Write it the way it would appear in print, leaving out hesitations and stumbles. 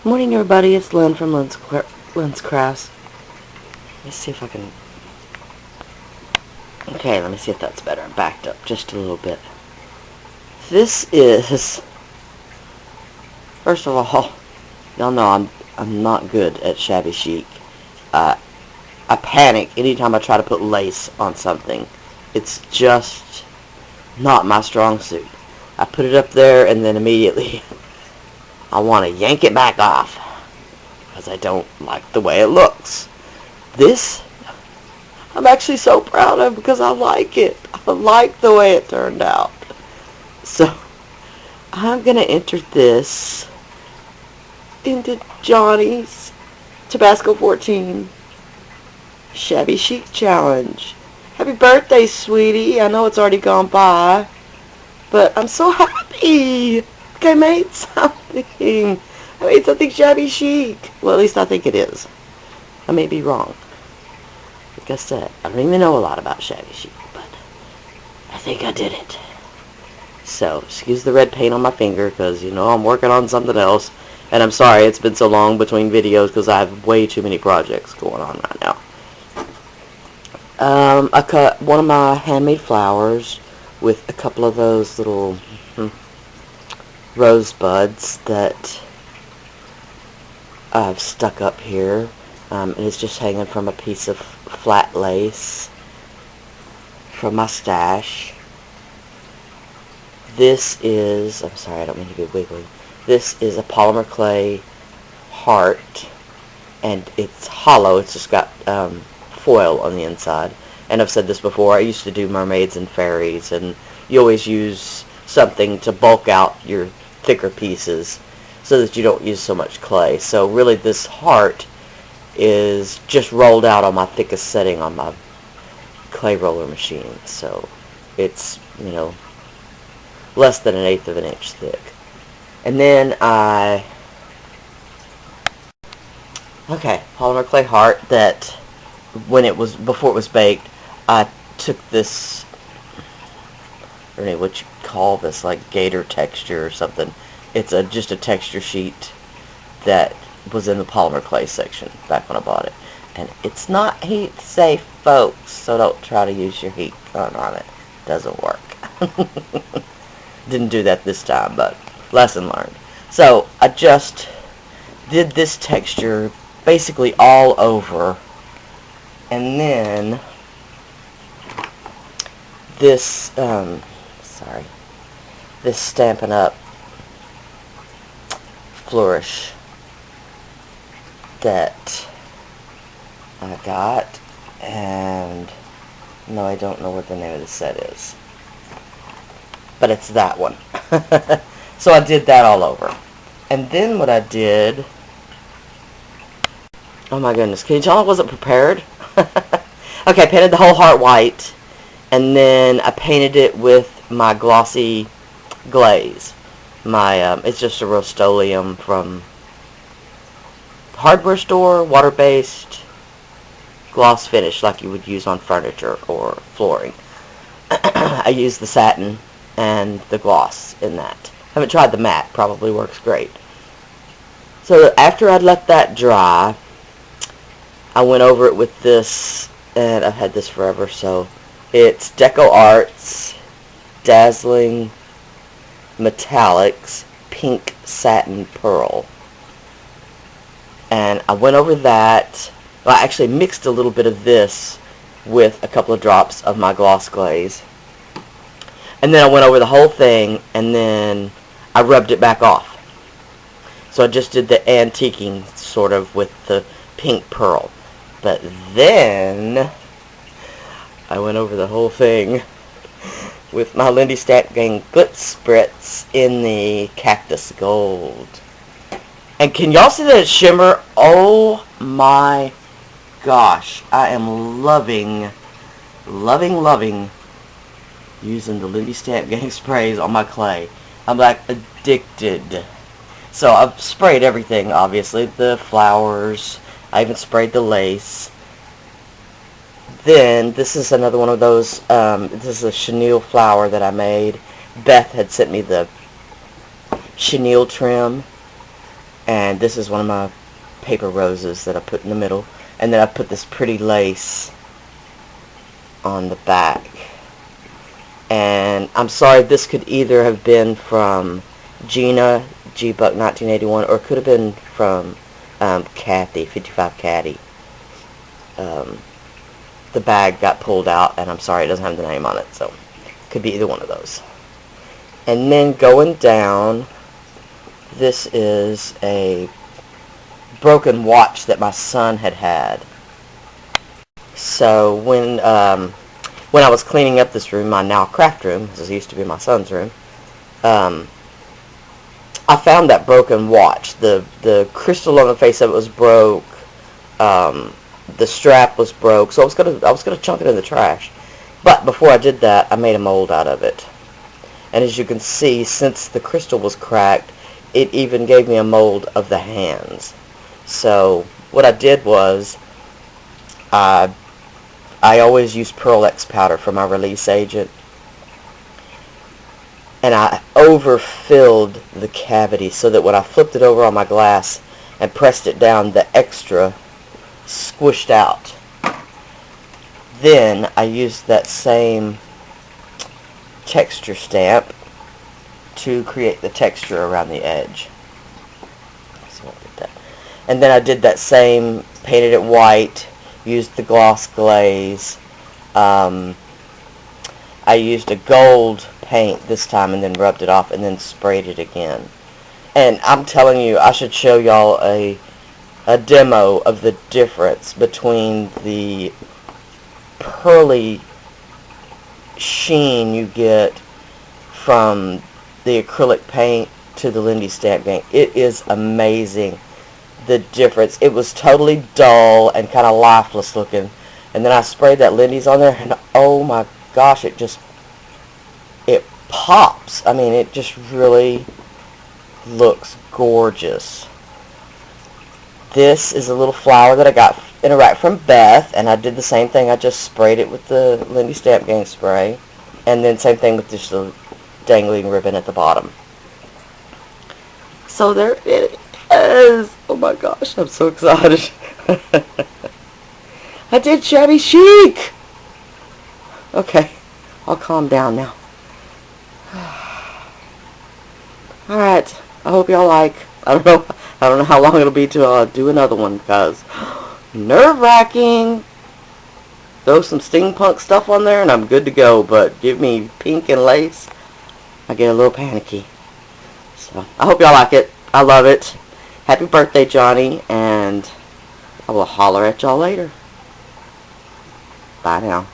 Morning, everybody. It's Lyn from Lyn's Crafts. Let me see if I can... Okay, let me see if that's better. I backed up just a little bit. This is... First of all, y'all know I'm not good at Shabby Chic. I panic anytime I try to put lace on something. It's just not my strong suit. I put it up there and then immediately I want to yank it back off because I don't like the way it looks. This, I'm actually so proud of because I like it. I like the way it turned out. So, I'm going to enter this into Jonnie's Tabasco14 Shabby Chic Challenge. Happy birthday, sweetie. I know it's already gone by, but I'm so happy. Like I made something. I made something shabby chic. Well, at least I think it is. I may be wrong. Like I said, I don't even know a lot about shabby chic, but I think I did it. So, excuse the red paint on my finger, because, you know, I'm working on something else. And I'm sorry it's been so long between videos, because I have way too many projects going on right now. I cut one of my handmade flowers with a couple of those little rosebuds that I've stuck up here. And it's just hanging from a piece of flat lace from my stash. This is, I'm sorry, I don't mean to be wiggly. This is a polymer clay heart, and it's hollow. It's just got foil on the inside. And I've said this before, I used to do mermaids and fairies, and you always use something to bulk out your thicker pieces so that you don't use so much clay. So really this heart is just rolled out on my thickest setting on my clay roller machine. So it's, you know, less than 1/8 of an inch thick. And then polymer clay heart that before it was baked, I took this, I don't know what you call this, like gator texture or something. It's just a texture sheet that was in the polymer clay section back when I bought it. And it's not heat safe, folks, so don't try to use your heat gun on it. It doesn't work. Didn't do that this time, but lesson learned. So I just did this texture basically all over, and then this this Stampin' Up! Flourish that I got, and no, I don't know what the name of the set is, but it's that one. So I did that all over. And then what I did, oh my goodness, can you tell I wasn't prepared? Okay, I painted the whole heart white, and then I painted it with my glossy glaze. My it's just a Rust-Oleum from the hardware store, water-based gloss finish like you would use on furniture or flooring. I used the satin and the gloss in that. Haven't tried the matte, probably works great. So after I'd let that dry, I went over it with this, and I've had this forever, so it's Deco Arts Dazzling Metallics Pink Satin Pearl. And I went over that. Well, I actually mixed a little bit of this with a couple of drops of my gloss glaze. And then I went over the whole thing, and then I rubbed it back off. So I just did the antiquing sort of with the pink pearl. But then I went over the whole thing with my Lindy Stamp Gang Glitz Spritz in the Cactus Gold. And can y'all see that shimmer? Oh my gosh. I am loving using the Lindy Stamp Gang sprays on my clay. I'm like addicted. So I've sprayed everything, obviously. The flowers. I even sprayed the lace. Then, this is another one of those, this is a chenille flower that I made. Beth had sent me the chenille trim. And this is one of my paper roses that I put in the middle. And then I put this pretty lace on the back. And I'm sorry, this could either have been from Gina, G-Buck 1981, or it could have been from Kathy, 55 Caddy. The bag got pulled out, and I'm sorry, it doesn't have the name on it, so it could be either one of those. And then going down, this is a broken watch that my son had. So when I was cleaning up this room, my now craft room, this used to be my son's room, I found that broken watch. The crystal on the face of it was broke. The strap was broke, so I was gonna chunk it in the trash. But before I did that, I made a mold out of it. And as you can see, since the crystal was cracked, it even gave me a mold of the hands. So what I did was, I always use Pearl X powder for my release agent, and I overfilled the cavity so that when I flipped it over on my glass and pressed it down, the extra squished out. Then I used that same texture stamp to create the texture around the edge. So I'll get that. And then I did that same, painted it white, used the gloss glaze. I used a gold paint this time and then rubbed it off and then sprayed it again. And I'm telling you, I should show y'all a demo of the difference between the pearly sheen you get from the acrylic paint to the Lindy stamp paint. It is amazing, the difference. It was totally dull and kind of lifeless looking, and then I sprayed that Lindy's on there, and oh my gosh, it pops. I mean, it just really looks gorgeous. This is a little flower that I got in a rack from Beth, and I did the same thing. I just sprayed it with the Lindy Stamp Gang spray, and then same thing with just the dangling ribbon at the bottom. So there it is. Oh my gosh, I'm so excited. I did Shabby Chic. Okay, I'll calm down now. Alright, I hope y'all like. I don't know how long it'll be till I do another one, because nerve-wracking. Throw some steampunk stuff on there and I'm good to go, but give me pink and lace, I get a little panicky. So I hope y'all like it. I love it. Happy birthday, Johnny, and I will holler at y'all later. Bye now.